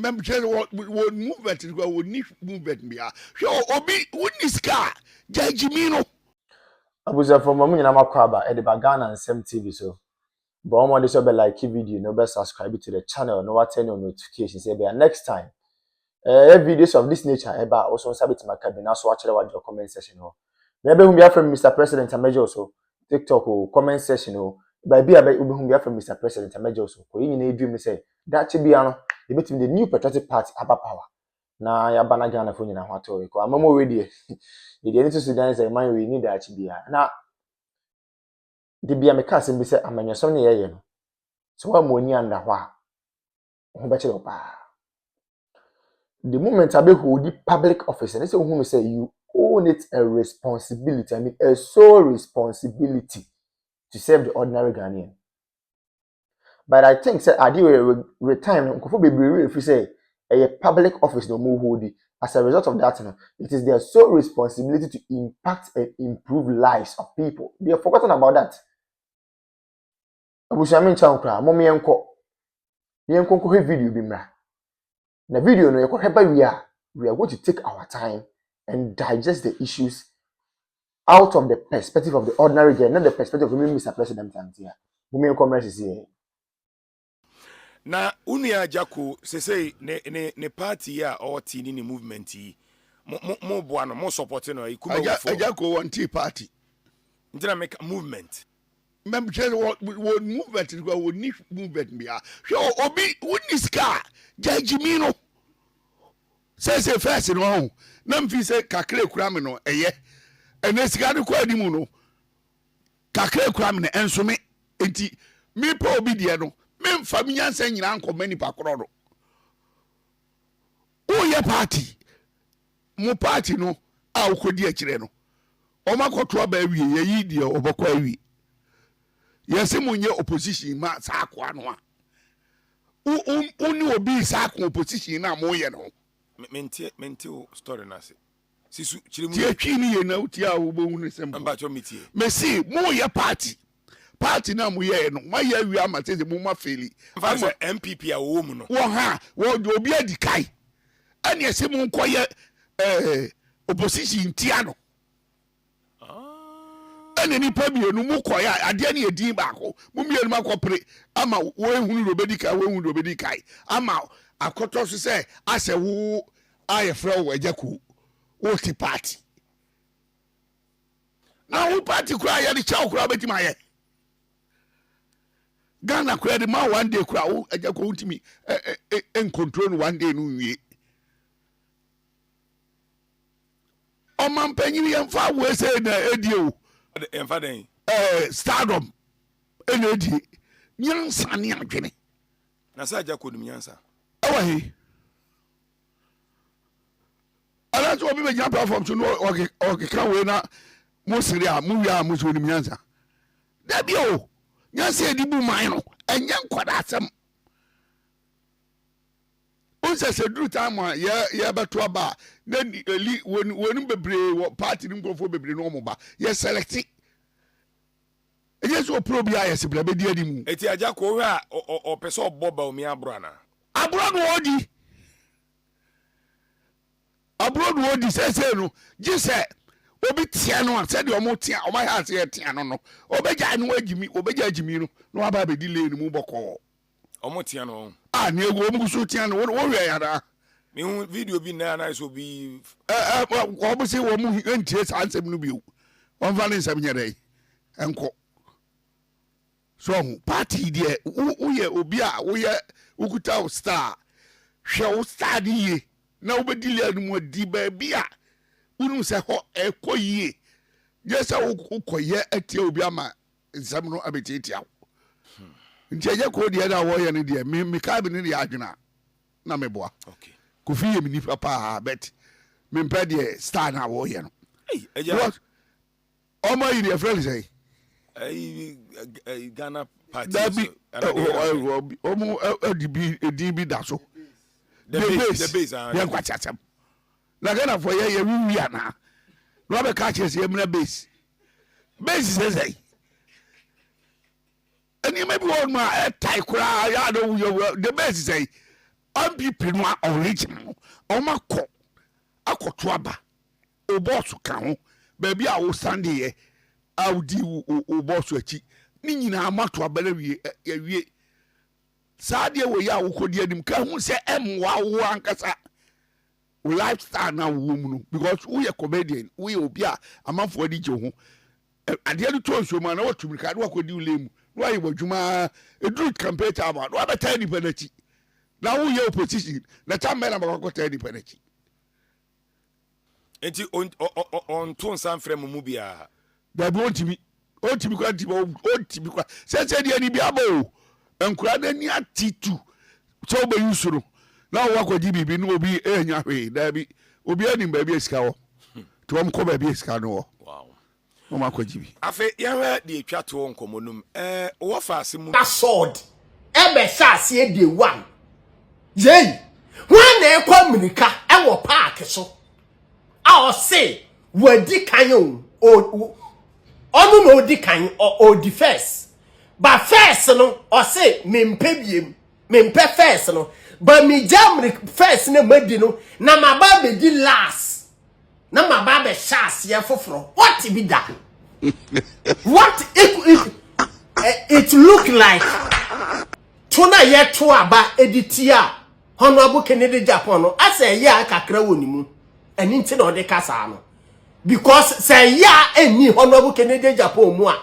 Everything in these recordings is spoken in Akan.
mem say what movement go need movement bia hwe obi woni ska jajimino abuza from mamu nyina makwaba e de bagana nsem TV so but omo dey so be like video no be subscribe to the channel no what turn on notifications say be next time videos of this nature eba also sabit makabina so watch the comment section ho maybe whom be from Mr. President Amejo so TikTok or comment section ho by be whom be from Mr. President Amejo so ko yin na edwum say that bia no e betim the new patriotic party aba power na ya bana Ghana fo nyina ho ato ko amamo we dey e dey into Sudan say man we need that bia na de bia me ka sem bi say amanyasom ne yeye no so wa mo ni anda ho a ho be chiro pa the moment I be hold the public office and say who say you own it a responsibility, I mean a sole responsibility to serve the ordinary Ghanaian. But I think say I do retirement nkofo bebree if you say a public office no more hold it. As a result of that, it is their sole responsibility to impact and improve lives of people. They have forgotten about that. Abushami chankra, momi enko. Yenko ko video bi mra. Na video no we are going to take our time and digest the issues out of the perspective of the ordinary girl, not the perspective of Mr. President here. Women commerce here. Na unia jako say ne party ya or tini ni movement mo boano mo support no Kumawoodfuo Ajako one tea party. Ntina make movement. Mem say what movement go need movement bia. Hwe obi woni ska jajimino. Say first no na mfi say kakre kura me no eye ene sika de kwa di mu no kakre kura me enso me enti me pa obi de no me mfa me nyansa nyina anko mani pa kro do o ye party mo party no a ukodi akire no o makoto ba awie ye yi de obokwa awie yesi munye opposition ma sa akwa no a uni obi sa akwa opposition na mo ye no mente story na se sisu chirimu tie twini ye na utia wo bo hunu sem ba cho metie mesi mo ye party na mo ye no ma ye wi amateze mo ma feli fa so MPP a wo mu no wo ha wo obi adikai ane ese mo nkoye opposition tia no ane ni pa bienu mo koya ade ne edin ba ko mo mienu makopre ama wo ehunu robedikai wo ehunu robedikai ama akoto so say ase wo ayefra wo Agyaku wo ti party na wo party kura ya de chaw kura beti ma ye Ghana kura de ma one day kura wo Agyaku untimi en control one day no wie o man panyin ye mfa wo say na edio emfa den stardom enedi nyansa ne adwene na sa Agyaku dum nyansa awahi ala to obi be jam platform to no okay kan we na mo siri a mo wi a mo so ni nyansa da bi o nyansa edi bu man no enya nkwada asem on se duru time ya beto aba na eli wonu bebre party ni mkrofo bebre no mo ba ye select eje so probi a yes bra be di adi mu eti Agyaku we a o pese oboba o mi abro ana abroad wodi say no gise obi tia no say de omo tia o ma ha say tia no obeja no agimi obeja agimi no aba be delay ni mu boko omo tia no ah na ego omo so tia no wo we ya da me hu video bi na so bi obo say wo mu entie sansem no bi o won fa ne nsem nyere enko so party there wo ye obi a wo ye ukuta star hwe wo star die na wo bedili anu di ba bia unu se ho ekoyie je se wo koye atie obi ama nsam no abetitia nti Agyaku die da wo ye ne die me ka bi ne die adwena na me boa okay kofi ye mini papa bet me mpa die star na wo ye no Agya omo yi die friend say Ghana party omo DB da so the base ya kwachatam na Ghana for ye wi ana no be catch ye mna base say any maybe one ma tie kura ya do the base say MPP no original oma ko akoto aba o boss ka ho baby a wo stand here audi o boss achi ni nyina amato aba na wie saa de wo ya wo kodi anim ka hu se emwa wo ankasa lifestyle na wo mu no because we a comedian we obi a amanfo di je ho ade adu to nso ma na watumi ka do akodi ulemu no ayi badwuma eduru campaign ta ba no abeta ni panachi na wo ye opposition na chamber na ba ko ta ni panachi enti on to nsan frem mu bia da bi ontimi kwa ontimi kwa se de ni bia bo enkura na ni atitu so be yusuru na wo akodi bibi no obi enya hwe da bi obi ani ba bi esika wo to am ko ba bi esika no wo wow mo akodi bi afi ya de atwa to nkomonum wo fa asemu that sword ebe sha se dey one yey when na ekwa minika e wo park so a o say wadi kan o onu no di kan o di first but first no o say mempe biem mempe first no but me jam first na madi no na maba be di last na maba be sha se foforo what be that what it look like tuna ye to aba editia honorable Kennedy Japan no ase ya kakra wonimu eni nti na ode kasa no because say ya eni honorable Kennedy Japan mu a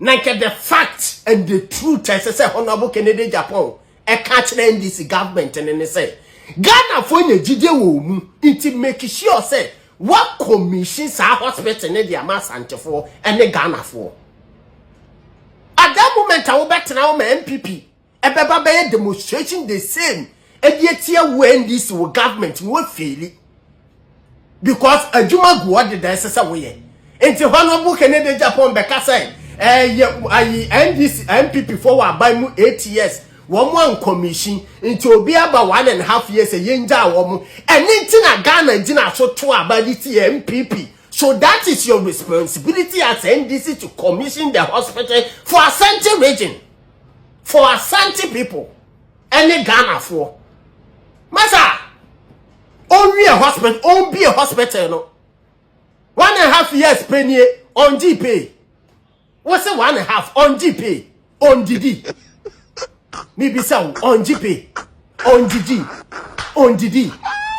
na ke the fact and the truth say honorable Kennedy Japan e catch the NDC government and say Ghana for na jide wo mu nti make sure say what commission sa hospital ne dia masantefo ene Ghana for at that moment I will bet now my MPP ebeba be demonstration the same edietia when this government will fail because adwuma go what the say we ye enti honorable Kennedy Japan be ka say NDC MPP for wa buy mu 8 years one commission into obi aba 1.5 years yenja wo eni na Ghana gina so to aba this MPP. So that is your responsibility as NDC to commission the hospital for Asante region, for Asante people, any Ghana for. Masa, only a hospital, only a hospital, no. 1.5 years penny on GP. What's it 1.5 on GP? On DD. Maybe so on GP, on DD, on DD.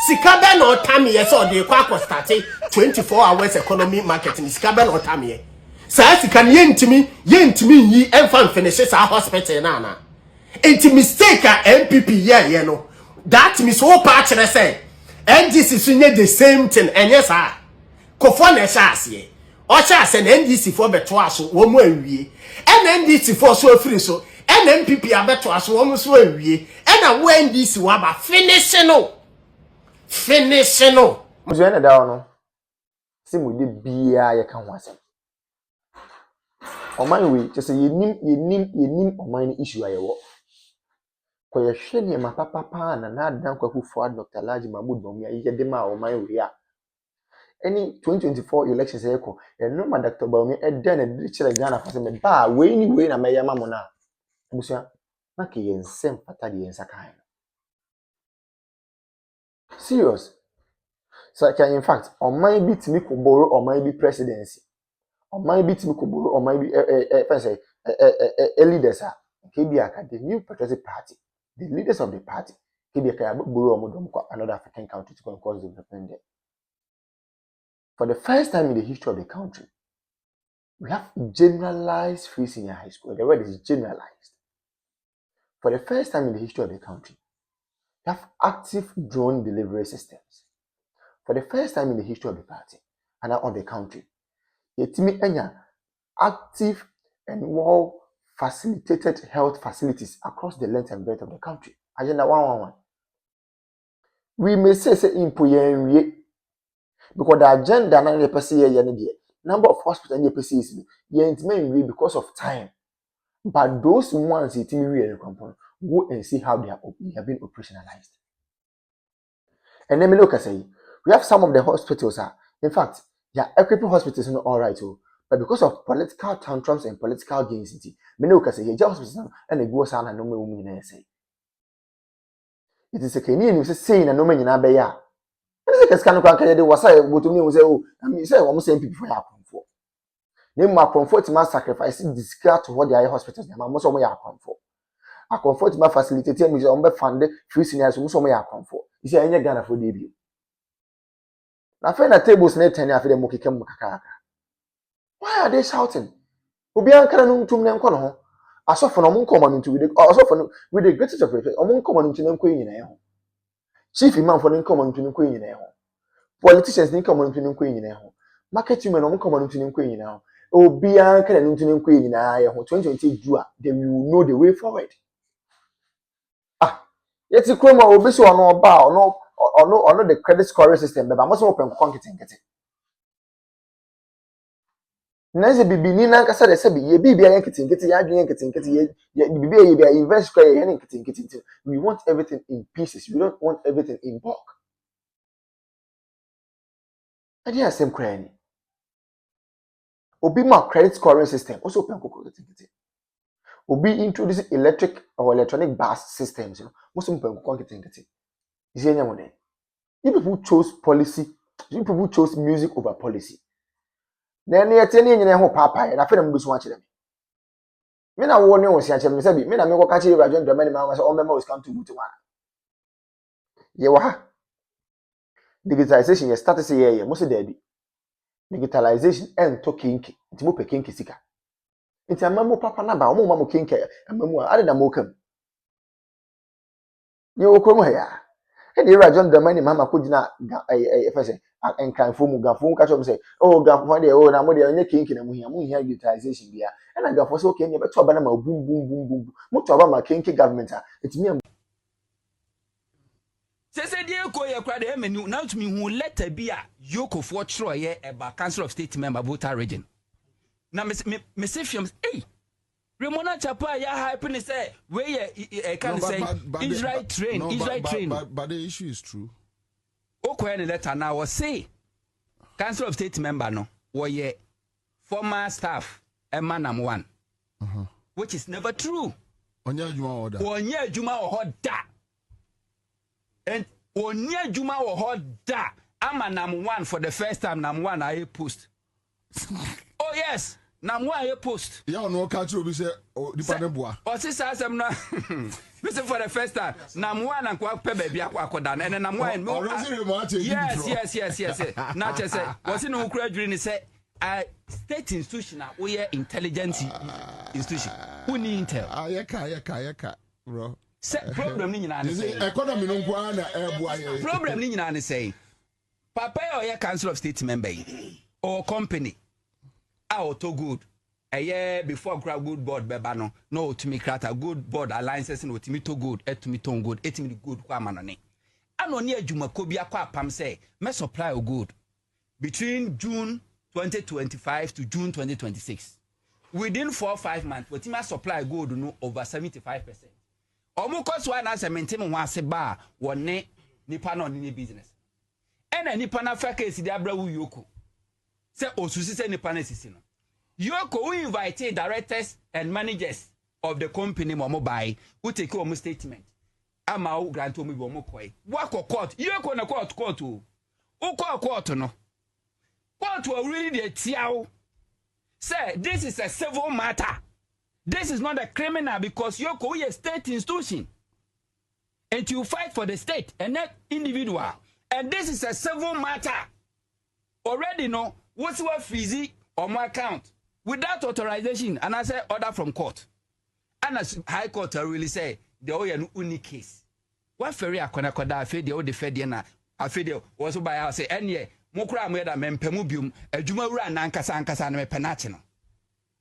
Sikabe no time yes or the kwa start 24 hours economy market ni sikabe no time ye. Sa sika yentimi yi enfan finish sa hospital na. Enti mistake a MPP ye no. That means all part na say NDC sunye the same thing enye sa. Kofo na sha ase. O sha ase na NDC for beto aso wo mu awie. NDC for so afiri so NMPP abeto aso wo mu so awie. Na wo NDC wa ba finish no. Finish no. Muzwe na dawo no. Si mu de bia ye kan ho asem. Oman we just say yenim oman ni issue ayewo. Ko ye hwe ne ma papa na adan kwakufuo Dr. Laji Mahmood Bawumia ye de ma oman we a. Any 2024 elections eko, no ma Dr. Bawumia e den na Rej3ct Ghana fa se me ba we ni we na meyama mo na. Busia na ke ye nsem pata de yensa kan. Serious. So in fact, on my bit me ko borrow on my be presidency. On my bit me ko borrow on my be leaders are KBA the new patriotic party, the leaders of the party. KBA borrow another African country to cause development there. For the first time in the history of the country, we have generalized free senior high school. The word is generalized. For the first time in the history of the country, we have active drone delivery systems. For the first time in the history of the party and of the country, yetimi enya active and well facilitated health facilities across the length and breadth of the country. Agenda 111. We may say impoyen because the agenda na the person here number of hospitals in the person is yen because of time. But those ones yetimi go and see how they have been operationalized. And then me look at say we have some of the hospitals in fact, equipping hospitals not all right, but because of political tantrums and political gains, me look at say hospitals and it goes on and no me say. it is a Kenyan who say na no man in Abaya. It is a scan can de was I go to me say oh I mean say almost same people for for. Name my comfort my sacrifice discard to what the hospitals na most of my comfort. I comfort my facilitator me on be fund free seniors most of my comfort. You say any Ghana for debut. Na friend at tables na 10 after them mokeke kakaka. Why are they shouting? Obi ankara no ntum ne nkɔ no ho. Asofo no mo nkɔmɔ no ntu asofo no with the greatest of respect. Omo nkɔmɔ no ntu ne nkɔ nyina ho. Chief imam for ne nkɔmɔ no ntu ne nkɔ nyina ho. Politicians ne nkɔmɔ no ntu ne nkɔ nyina ho. Market women omo nkɔmɔ no ntu ne nkɔ nyina ho. Obi ankara no ntu ne nkɔ nyina ho. 2020 do they will know the way forward. Ah, yet kroma obi so ono oba ono the credit scoring system beba mo so open nkete. Nanze bibini na nkasa de se bi ye bibia nkete ya adwen nkete ye bibia ye bia invest kwa ye nkete. We want everything in pieces. We don't want everything in bulk. Adi asem kwa ni. Obi ma credit scoring system also open nkete. Obi introduce electric or electronic bus systems, most open nkete. You see anyone? You people chose policy, you people chose music over policy. Then you tell me ho papa na fe na mbusu wa kire me na wo ne wo sia kire me say bi me na me ko ka kire Rej3ct ma say o mema was come to mutu one ye wa ha digitalization ye start say ye mo say daddy digitalization and to kinki nti mo pe kinki sika nti amamu papa na ba o mo ma mo kinki amamu a ade na mo kam ye wo ko mo ya e de Rej3ct mama ko gina fese enkanfo mu gafo ka chom say oh gafo de oh na mo de onye kinki na mu hia digitalization bia e na gafo say okay ne beto aba na ma boom mo to aba ma kinki government a etimi Sese die ko ye kra de menu na to me hu letter bi a yokofo chro ye eba council of state member voter region na me say fiam eh Remona Chapa ya hype ni say we ye can say Israel train but the issue is true. Okwa any letter now was say council of state member no ye former staff emanam one which is never true. Onya juma order and onya juma order amanam one for the first time nam one I post. Oh yes, nam one I post. Yeah, no catch you say dependent boy. Or since I am not listen for the first time. Nam one and kwa pe baby akwa dan and nam one. Yes. Not just say was in Rej3ct say state institution we intelligence institution. Who need intel? Ayeka, bro. Problem ni nyina say economy no kwa na eboa. Problem ni nyina say papa or council of state member or company to good a year before grab good board beba no to me create good board alliances no to me to good to me to good etimi good kwa manone anoni adwuma ko bia kwa pam say me supply o good between June 2025 to June 2026 within 4 or 5 months we ma supply gold no over 75%. Omo koso na se maintain ho ase ba wone nipa no ni business ena nipa na fa case di abra wu yoko se osusi se nipa na sisi no yoko we invite directors and managers of the company mo buy who take your statement ama o grant o mo bi o mo koi wako court yoko na court o court no court will really dey tiao say this is a civil matter. This is not a criminal because Yoko is a state institution. And you fight for the state and not individual. And this is a civil matter. Already know what's what fizzy on my account without authorization. And I say order from court. And as High Court really say the only case. What ferry akona koda afi the old fediana afi the also by us say any mokra mweda mempemubium adwuma wura na ankasa na mepenache no.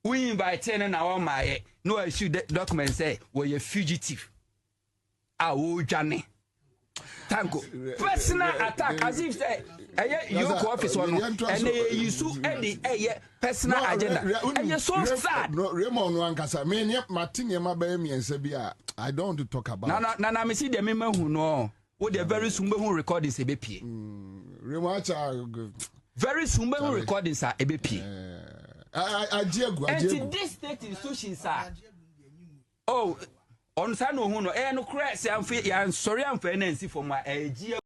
We invite ten na o my no issue document say we a fugitive. Awo jane. Tango. Personal attack as if say you office one and they use any personal agenda. And you so sad. No Raymond Wankasa me Martin ma ba me ensebia. I don't want to talk about. Na me see the memo who no. Wo the very soon who recordings e be pie. Raymond very soon who recordings are e be pie. Agya and this state institutions are on sa no hu no no kra se amfe ya nsori amfa na nsi fo ma